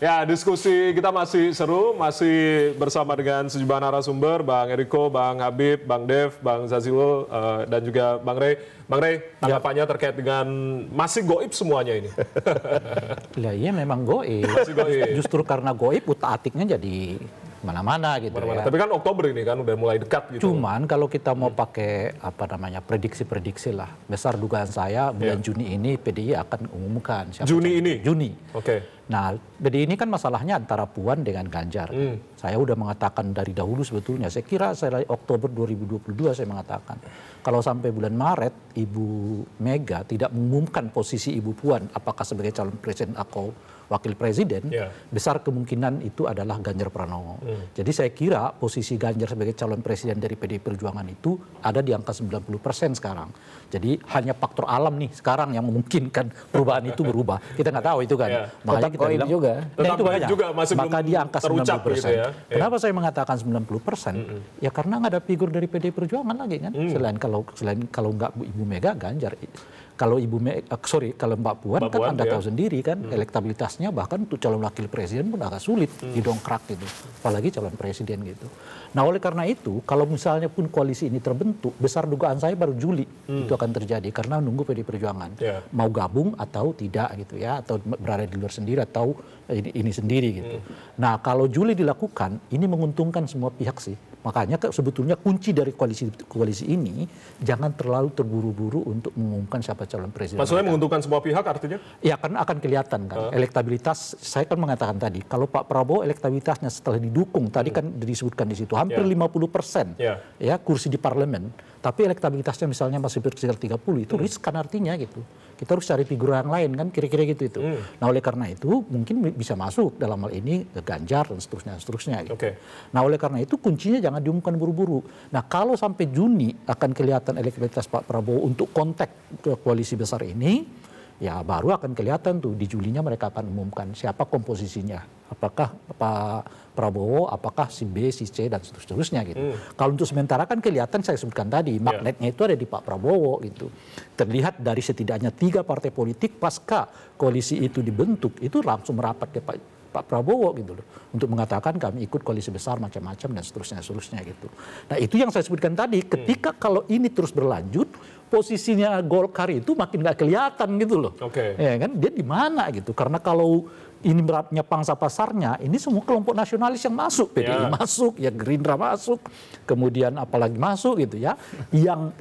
Ya, diskusi kita masih seru, masih bersama dengan sejumlah narasumber, Bang Eriko, Bang Habib, Bang Dev, Bang Zazilul, dan juga Bang Rey. Bang Rey, tanggapannya terkait dengan masih goib semuanya ini? Lah iya memang goib. Masih goib. Justru karena goib, utak-atiknya jadi mana-mana gitu ya. Tapi kan Oktober ini kan udah mulai dekat gitu. Cuman kalau kita mau pakai prediksi-prediksi lah, besar dugaan saya bulan Juni ini PDI akan umumkan. Juni ini? Juni. Oke. Nah, PDI ini kan masalahnya antara Puan dengan Ganjar. Saya udah mengatakan dari dahulu sebetulnya. Saya kira Oktober 2022 saya mengatakan. Kalau sampai bulan Maret Ibu Mega tidak mengumumkan posisi Ibu Puan apakah sebagai calon presiden atau wakil presiden, besar kemungkinan itu adalah Ganjar Pranowo. Jadi saya kira posisi Ganjar sebagai calon presiden dari PDI Perjuangan itu ada di angka 90% sekarang. Jadi hanya faktor alam nih sekarang yang memungkinkan perubahan itu berubah. Kita nggak tahu itu kan. Makanya kita bilang juga. Nah itu banyak. Juga masih maka belum dia angka 90%. gitu ya. Kenapa saya mengatakan 90%? Ya karena nggak ada figur dari PDI Perjuangan lagi kan. Selain kalau nggak Ibu Mega, Ganjar. Kalau kalau Mbak Puan kan Anda tahu sendiri kan, elektabilitasnya bahkan untuk calon wakil presiden pun agak sulit didongkrak gitu, apalagi calon presiden gitu. Nah oleh karena itu, kalau misalnya pun koalisi ini terbentuk, besar dugaan saya baru Juli itu akan terjadi karena nunggu PDI Perjuangan mau gabung atau tidak gitu ya, atau berada di luar sendiri atau ini sendiri gitu. Nah kalau Juli dilakukan, ini menguntungkan semua pihak sih. Makanya sebetulnya kunci dari koalisi ini jangan terlalu terburu-buru untuk mengumumkan siapa calon presiden. Maksudnya menguntungkan semua pihak artinya? Ya karena akan kelihatan kan. Elektabilitas, saya kan mengatakan tadi, kalau Pak Prabowo elektabilitasnya setelah didukung, tadi kan disebutkan di situ, hampir 50% ya kursi di parlemen. Tapi elektabilitasnya misalnya masih sekitar 30, itu riskan artinya gitu. Kita harus cari figur yang lain kan, kira-kira gitu itu. Nah oleh karena itu mungkin bisa masuk dalam hal ini ke Ganjar dan seterusnya gitu. Nah oleh karena itu kuncinya jangan diumumkan buru-buru. Nah kalau sampai Juni akan kelihatan elektabilitas Pak Prabowo untuk konteks ke koalisi besar ini, ya baru akan kelihatan tuh di Julinya mereka akan umumkan siapa komposisinya. Apakah Pak Prabowo, apakah si B, si C, dan seterusnya gitu. Kalau untuk sementara kan kelihatan saya sebutkan tadi, magnetnya itu ada di Pak Prabowo gitu. Terlihat dari setidaknya 3 partai politik pasca koalisi itu dibentuk, itu langsung merapat ke Pak Prabowo gitu loh. Untuk mengatakan kami ikut koalisi besar macam-macam dan seterusnya gitu. Nah itu yang saya sebutkan tadi, ketika kalau ini terus berlanjut, posisinya Golkar itu makin nggak kelihatan gitu loh. Ya kan, dia di mana gitu. Karena kalau ini beratnya pangsa pasarnya, ini semua kelompok nasionalis yang masuk, PDI masuk, ya Gerindra masuk, kemudian apalagi masuk gitu ya, yang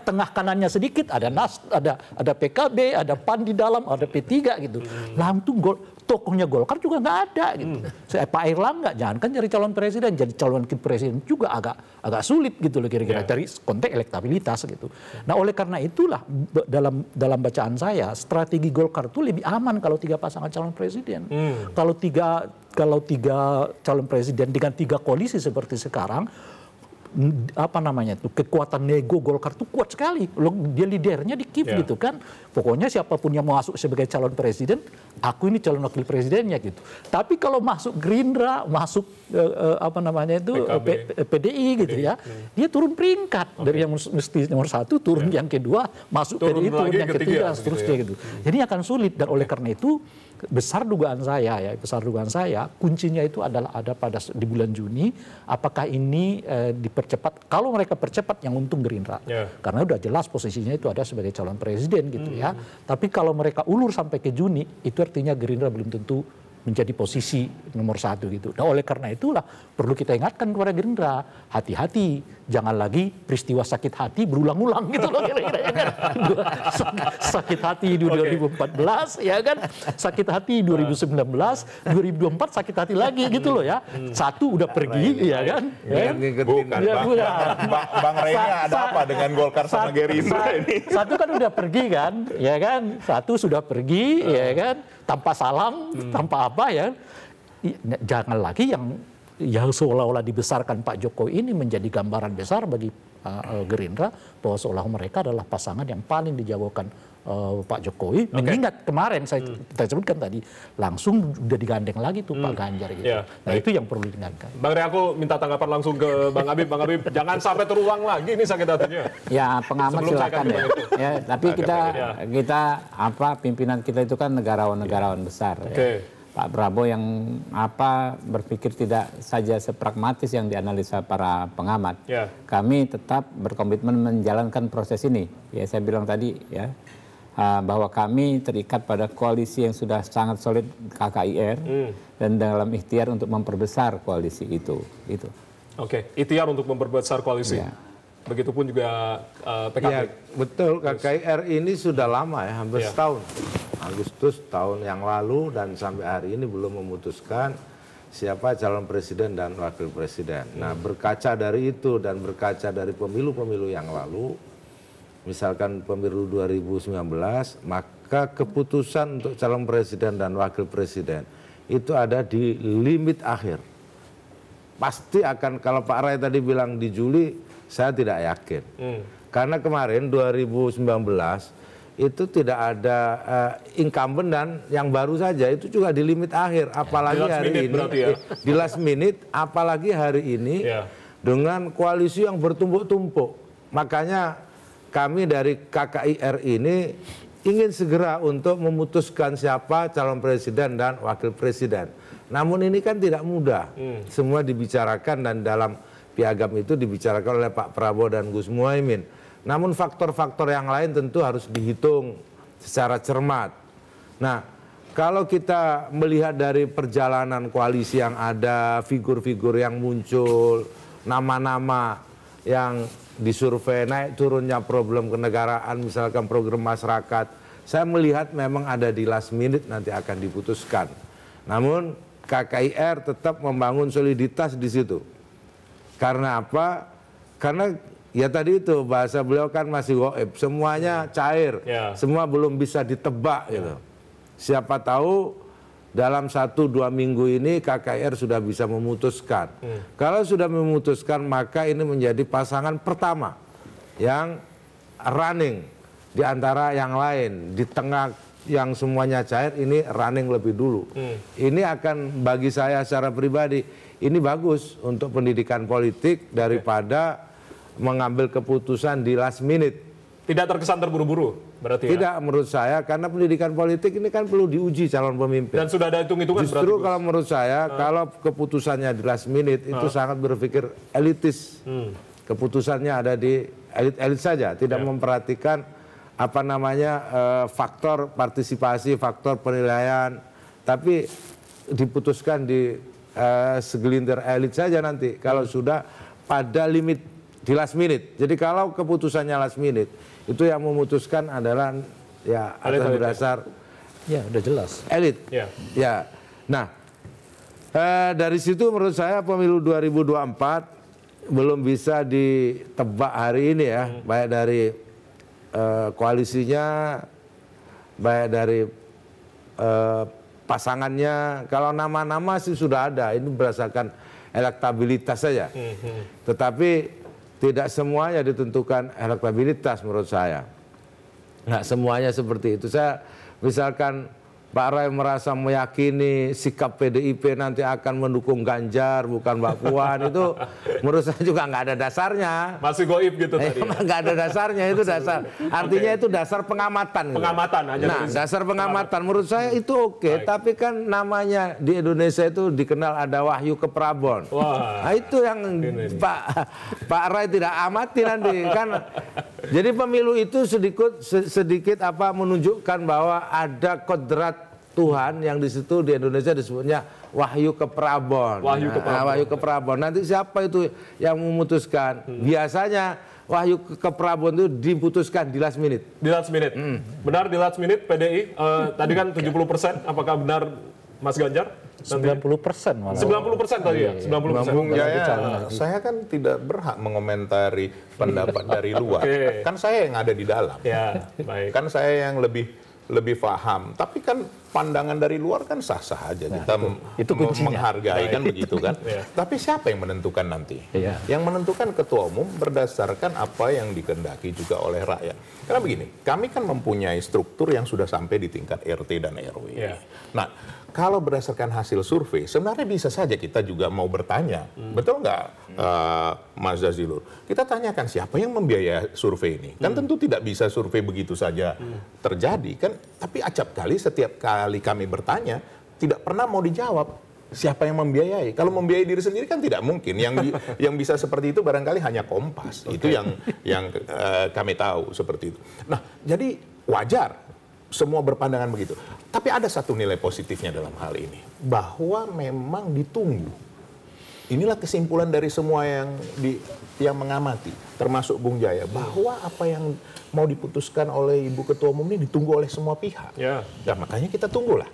tengah kanannya sedikit ada PKB, ada PAN di dalam, ada P3 gitu, langsung tokohnya Golkar juga nggak ada gitu. Pak Erlangga jangan kan jadi calon presiden, jadi calon wakil presiden juga agak sulit gitu loh kira-kira dari konteks elektabilitas gitu. Nah oleh karena itulah dalam bacaan saya strategi Golkar itu lebih aman kalau 3 pasangan calon presiden. Kalau tiga calon presiden dengan 3 koalisi seperti sekarang, kekuatan nego Golkar itu kuat sekali. Dia lidernya di KIP gitu kan. Pokoknya siapapun yang mau masuk sebagai calon presiden, aku ini calon wakil presidennya gitu. Tapi kalau masuk Gerindra, masuk PDI gitu ya, dia turun peringkat dari yang mesti nomor 1 turun yang kedua, masuk PDI turun yang ketiga, seterusnya gitu. Jadi akan sulit dan oleh karena itu besar dugaan saya kuncinya itu adalah ada di bulan Juni, apakah ini dipercepat. Kalau mereka percepat yang untung Gerindra, karena udah jelas posisinya itu ada sebagai calon presiden gitu ya. Tapi kalau mereka ulur sampai ke Juni, itu artinya Gerindra belum tentu menjadi posisi nomor 1 gitu. Nah oleh karena itulah perlu kita ingatkan kepada Gerindra, hati-hati, jangan lagi peristiwa sakit hati berulang-ulang gitu loh kira-kira ya kan. Sakit hati di 2014 ya kan, sakit hati 2019, 2024 sakit hati lagi gitu loh ya. Satu udah pergi ya kan. Bang Reynya ada apa dengan Golkar sama Gerindra ini? Satu kan udah pergi kan, ya kan. Satu sudah pergi ya kan, tanpa salam, tanpa apa ya. Jangan lagi yang yang seolah-olah dibesarkan Pak Jokowi ini menjadi gambaran besar bagi Gerindra bahwa seolah mereka adalah pasangan yang paling dijagokan Pak Jokowi. Mengingat kemarin kita sebutkan tadi langsung udah digandeng lagi tuh Pak Ganjar gitu. Nah itu yang perlu diingatkan. Bang Rey, aku minta tanggapan langsung ke Bang Habib. Bang Habib, jangan sampai terulang lagi ini sakit hatinya. Ya pengamat silakan ya. Ya tapi kita pimpinan kita itu kan negarawan besar. Ya. Pak Prabowo yang berpikir tidak saja sepragmatis yang dianalisa para pengamat. Kami tetap berkomitmen menjalankan proses ini. Ya saya bilang tadi ya bahwa kami terikat pada koalisi yang sudah sangat solid KKIR dan dalam ikhtiar untuk memperbesar koalisi itu. Ikhtiar untuk memperbesar koalisi. Ya. Begitupun juga PKB. Ya, betul, KKIR ini sudah lama ya, hampir setahun. Agustus tahun yang lalu dan sampai hari ini belum memutuskan siapa calon presiden dan wakil presiden. Nah, berkaca dari itu dan berkaca dari pemilu-pemilu yang lalu, misalkan pemilu 2019, maka keputusan untuk calon presiden dan wakil presiden itu ada di limit akhir. Pasti akan, kalau Pak Ray tadi bilang di Juli, saya tidak yakin. Karena kemarin 2019 itu tidak ada incumbent dan yang baru saja itu juga di limit akhir, apalagi hari ini di last minute, apalagi hari ini dengan koalisi yang bertumpuk-tumpuk. Makanya kami dari KKIR ini ingin segera untuk memutuskan siapa calon presiden dan wakil presiden. Namun ini kan tidak mudah, semua dibicarakan dan dalam piagam itu dibicarakan oleh Pak Prabowo dan Gus Muhaimin. Namun faktor-faktor yang lain tentu harus dihitung secara cermat. Nah, kalau kita melihat dari perjalanan koalisi yang ada, figur-figur yang muncul, nama-nama yang disurvei, naik turunnya problem kenegaraan, misalkan program masyarakat, saya melihat memang ada di last minute nanti akan diputuskan. Namun KKIR tetap membangun soliditas di situ. Karena apa? Karena ya tadi itu bahasa beliau kan masih goib, semuanya cair, semua belum bisa ditebak gitu. Siapa tahu dalam 1-2 minggu ini KKIR sudah bisa memutuskan. Kalau sudah memutuskan maka ini menjadi pasangan pertama yang running di antara yang lain. Di tengah yang semuanya cair ini running lebih dulu. Ini akan bagi saya secara pribadi ini bagus untuk pendidikan politik daripada mengambil keputusan di last minute. Tidak terkesan terburu-buru berarti ya? Tidak menurut saya, karena pendidikan politik ini kan perlu diuji calon pemimpin. Dan sudah ada hitung-hitungan berarti? Justru kalau menurut saya, kalau keputusannya di last minute itu sangat berpikir elitis. Keputusannya ada di elit-elit saja, tidak memperhatikan faktor partisipasi, faktor penilaian, tapi diputuskan di segelintir elit saja nanti kalau sudah pada limit di last minute. Jadi kalau keputusannya last minute, itu yang memutuskan adalah ya atas berdasar udah jelas elit. Ya. Nah, dari situ menurut saya pemilu 2024 belum bisa ditebak hari ini ya, baik dari koalisinya, baik dari pasangannya. Kalau nama-nama sih sudah ada, ini berdasarkan elektabilitas saja. Tetapi tidak semuanya ditentukan elektabilitas menurut saya. Nggak semuanya seperti itu. Saya misalkan Pak Ray merasa meyakini sikap PDIP nanti akan mendukung Ganjar bukan Mbak Puan, itu menurut saya juga nggak ada dasarnya. Masih goib gitu tadi. Nggak ada dasarnya, itu dasar. Artinya itu dasar pengamatan. Pengamatan gitu. Nah, dasar pengamatan menurut saya itu oke. Tapi kan namanya di Indonesia itu dikenal ada Wahyu Keprabon. Nah, itu yang Pak Ray tidak amati nanti kan. Jadi pemilu itu sedikit menunjukkan bahwa ada kodrat Tuhan yang di situ di Indonesia disebutnya Wahyu Keprabon. Wahyu Keprabon. Nanti siapa itu yang memutuskan? Biasanya Wahyu Keprabon itu diputuskan di last minute. Di last minute. Benar di last minute PDI tadi kan 70%. Apakah benar Mas Ganjar? 90% malah. 90% tadi ya? 90%. Bung Jaya, saya kan tidak berhak mengomentari pendapat dari luar. Kan saya yang ada di dalam. Ya, baik. Kan saya yang lebih paham. Tapi kan pandangan dari luar kan sah-sah aja. Kita itu menghargai kan begitu kan. Tapi siapa yang menentukan nanti? Yang menentukan ketua umum berdasarkan apa yang dikehendaki juga oleh rakyat. Karena begini, kami kan mempunyai struktur yang sudah sampai di tingkat RT dan RW. Nah, kalau berdasarkan hasil survei, sebenarnya bisa saja kita juga mau bertanya, betul nggak Mas Jazilul? Kita tanyakan siapa yang membiayai survei ini. Kan tentu tidak bisa survei begitu saja terjadi kan. Tapi acap kali setiap kali kami bertanya, tidak pernah mau dijawab. Siapa yang membiayai? Kalau membiayai diri sendiri kan tidak mungkin. Yang bisa seperti itu barangkali hanya Kompas. Itu yang kami tahu seperti itu. Nah, jadi wajar semua berpandangan begitu. Tapi ada satu nilai positifnya dalam hal ini. Bahwa memang ditunggu. Inilah kesimpulan dari semua yang mengamati, termasuk Bung Jaya, bahwa apa yang mau diputuskan oleh Ibu Ketua Umum ini ditunggu oleh semua pihak. Ya makanya kita tunggulah.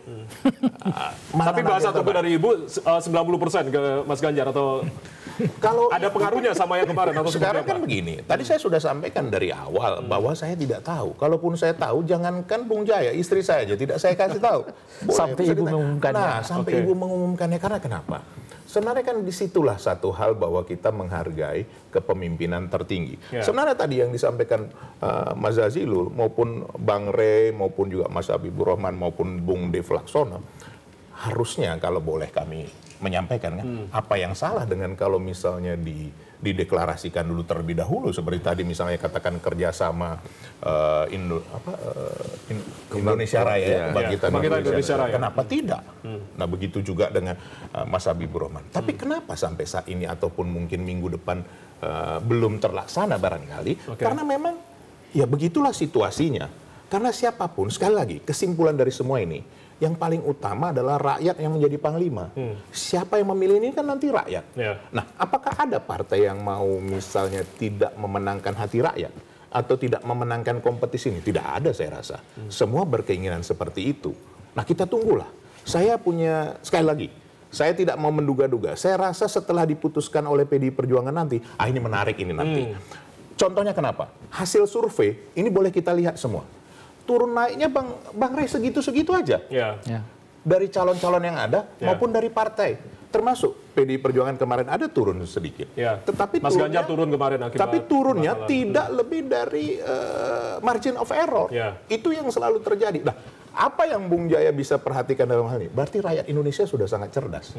Tapi bahasa tunggu dari Ibu 90% ke Mas Ganjar atau kalau ada pengaruhnya sama yang kemarin atau sekarang kan begini. Tadi saya sudah sampaikan dari awal bahwa saya tidak tahu. Kalaupun saya tahu, jangankan Bung Jaya, istri saya aja tidak saya kasih tahu. Sampai Ibu mengumumkannya. Nah, sampai Ibu mengumumkannya karena kenapa? Sebenarnya kan disitulah satu hal bahwa kita menghargai kepemimpinan tertinggi. Sebenarnya tadi yang disampaikan Mas Jazilul maupun Bang Rey maupun juga Mas Habibur Rahman maupun Bung Dev Laksono, harusnya kalau boleh kami menyampaikan kan, apa yang salah dengan kalau misalnya dideklarasikan dulu terlebih dahulu seperti tadi misalnya katakan kerjasama Indonesia Raya, Bangkitan Indonesia Raya. Kenapa tidak? Nah begitu juga dengan Mas Habibur Rahman. Tapi kenapa sampai saat ini ataupun mungkin minggu depan belum terlaksana barangkali? Karena memang ya begitulah situasinya. Karena siapapun, sekali lagi kesimpulan dari semua ini, yang paling utama adalah rakyat yang menjadi panglima. Siapa yang memilih ini kan nanti rakyat. Nah, apakah ada partai yang mau misalnya tidak memenangkan hati rakyat? Atau tidak memenangkan kompetisi ini? Tidak ada saya rasa. Semua berkeinginan seperti itu. Nah, kita tunggulah. Saya punya, sekali lagi, saya tidak mau menduga-duga. Saya rasa setelah diputuskan oleh PDI Perjuangan nanti, ini menarik ini nanti. Contohnya kenapa? Hasil survei, ini boleh kita lihat semua. Turun naiknya Bang Rey segitu-segitu aja. Dari calon-calon yang ada maupun dari partai. Termasuk PDI Perjuangan kemarin ada turun sedikit. Tetapi Mas Ganjar turun kemarin akibat tapi turunnya tidak lebih dari margin of error. Itu yang selalu terjadi. Nah, apa yang Bung Jaya bisa perhatikan dalam hal ini? Berarti rakyat Indonesia sudah sangat cerdas.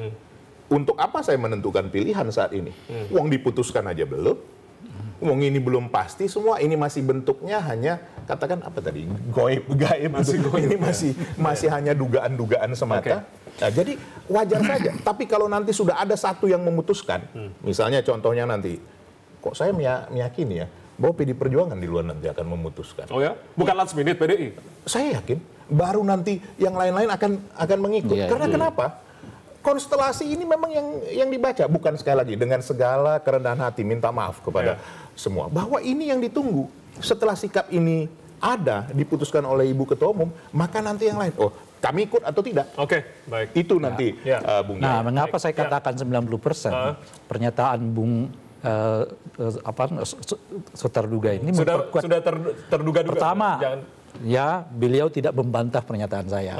Untuk apa saya menentukan pilihan saat ini? Uang diputuskan aja belum. Wong ini belum pasti, semua ini masih bentuknya hanya katakan apa tadi gaib ini masih hanya dugaan-dugaan semata. Nah, jadi wajar saja. Tapi kalau nanti sudah ada satu yang memutuskan, misalnya contohnya nanti, kok saya meyakini ya bahwa PDI Perjuangan di luar nanti akan memutuskan. Oh ya, bukan last minute PDI. Saya yakin baru nanti yang lain-lain akan mengikut. Karena kenapa? Konstelasi ini memang yang dibaca, bukan sekali lagi dengan segala kerendahan hati minta maaf kepada semua bahwa ini yang ditunggu. Setelah sikap ini ada diputuskan oleh Ibu Ketua Umum, maka nanti yang lain kami ikut atau tidak. Baik. Itu nanti Bung Jaya. Nah, mengapa saya katakan 90%? Pernyataan Bung terduga ini memperkuat. Sudah terduga-duga. Pertama, ya beliau tidak membantah pernyataan saya.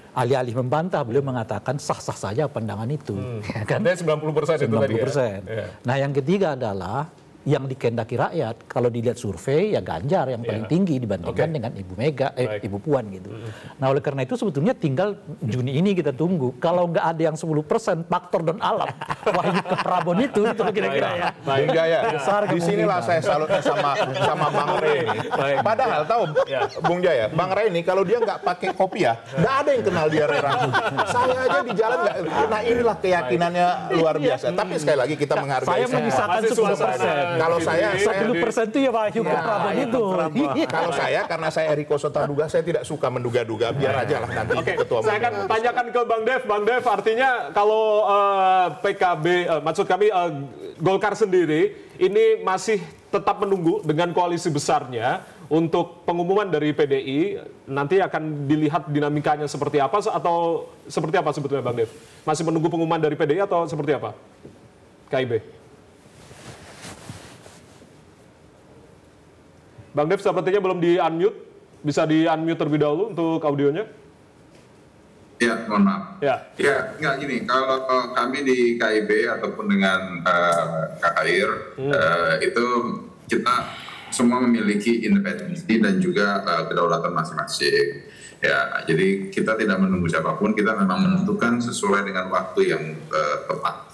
Alih-alih membantah, beliau mengatakan sah-sah saja pandangan itu. Ya kan? 90% itu tadi ya. Nah, yang ketiga adalah yang dikehendaki rakyat. Kalau dilihat survei, ya Ganjar yang paling tinggi dibandingkan dengan Ibu Mega, Ibu Puan gitu. Nah, oleh karena itu sebetulnya tinggal Juni ini kita tunggu. Kalau nggak ada yang 10%, faktor dan alam, wahyu ke Prabon itu kira-kira ya. Bung Jaya, disinilah saya salutnya sama Bang Rey ini. Padahal tahu Bung Jaya, Bang Rey ini kalau dia nggak pakai kopiah, nggak ada yang kenal dia Rey Rangkuti. Saya aja di jalan nggak. Nah, inilah keyakinannya luar biasa. Tapi sekali lagi kita menghargai. Saya menyisakan 10%. Kalau saya 10% itu ya Wahyu ke Prabon itu. Kalau saya karena saya Eriko Sotarduga, saya tidak suka menduga-duga. Biar aja lah nanti ketua. Saya akan tanyakan ke Bang Dev. Bang Dev, artinya kalau PKB, maksud kami Golkar sendiri ini masih tetap menunggu dengan koalisi besarnya untuk pengumuman dari PDI. Nanti akan dilihat dinamikanya seperti apa atau seperti apa sebetulnya Bang Dev? Masih menunggu pengumuman dari PDI atau seperti apa? KIB. Bang Dev sepertinya belum di-unmute. Bisa di-unmute terlebih dahulu untuk audionya. Ya, mohon maaf. Ya, nggak gini. Kalau kami di KIB ataupun dengan KKIR itu kita semua memiliki independensi dan juga kedaulatan masing-masing. Ya, jadi kita tidak menunggu siapapun. Kita memang menentukan sesuai dengan waktu yang tepat.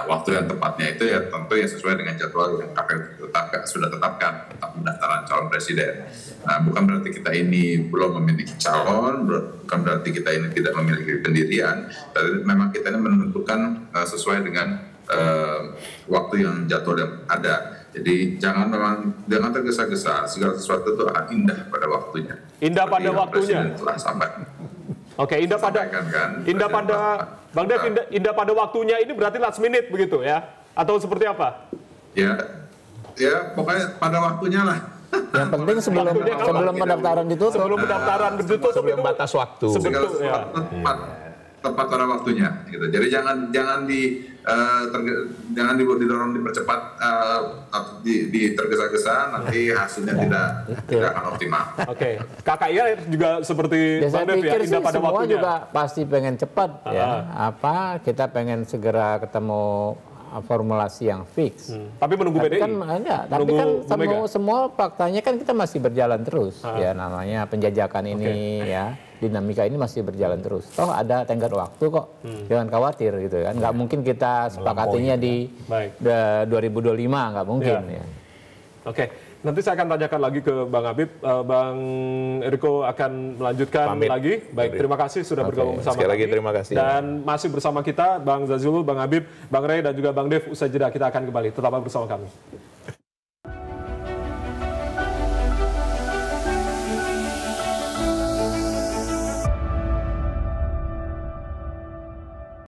Waktu yang tepatnya itu ya tentu ya sesuai dengan jadwal yang KPU sudah tetapkan tentang pendaftaran calon presiden. Nah, bukan berarti kita ini belum memiliki calon, bukan berarti kita ini tidak memiliki pendirian, tapi memang kita ini menentukan sesuai dengan waktu yang jadwal yang ada. Jadi jangan tergesa-gesa, segala sesuatu itu akan indah pada waktunya. Indah pada waktunya. Telah sampai. Oke, indah pada Bang Dev, indah pada waktunya ini berarti last minute begitu ya? Atau seperti apa? Ya pokoknya pada waktunya lah. Yang penting sebelum pendaftaran ditutup. Sebelum pendaftaran ditutup, sebelum batas waktu. Tepat pada waktunya. Gitu. Jadi jangan didorong dipercepat, tergesa-gesa, nanti hasilnya tidak akan optimal. Oke, KKIR juga seperti Bang Dev ya, indah pada semua waktunya. juga pasti pengen cepat ya. Kita pengen segera ketemu formulasi yang fix. Tapi menunggu PDI. Tapi kan semua faktanya kan kita masih berjalan terus ya, namanya penjajakan ini ya. Dinamika ini masih berjalan terus. Toh ada tenggat waktu kok. Jangan khawatir gitu kan. Nggak mungkin kita sepakatinya di 2025, nggak mungkin ya. Oke. Nanti saya akan tanyakan lagi ke Bang Habib. Bang Eriko akan melanjutkan lagi. Baik, terima kasih sudah bergabung bersama Sekali lagi terima kasih. Dan masih bersama kita Bang Zazilul, Bang Habib, Bang Rey dan juga Bang Dev. Usai jeda kita akan kembali. Tetaplah bersama kami.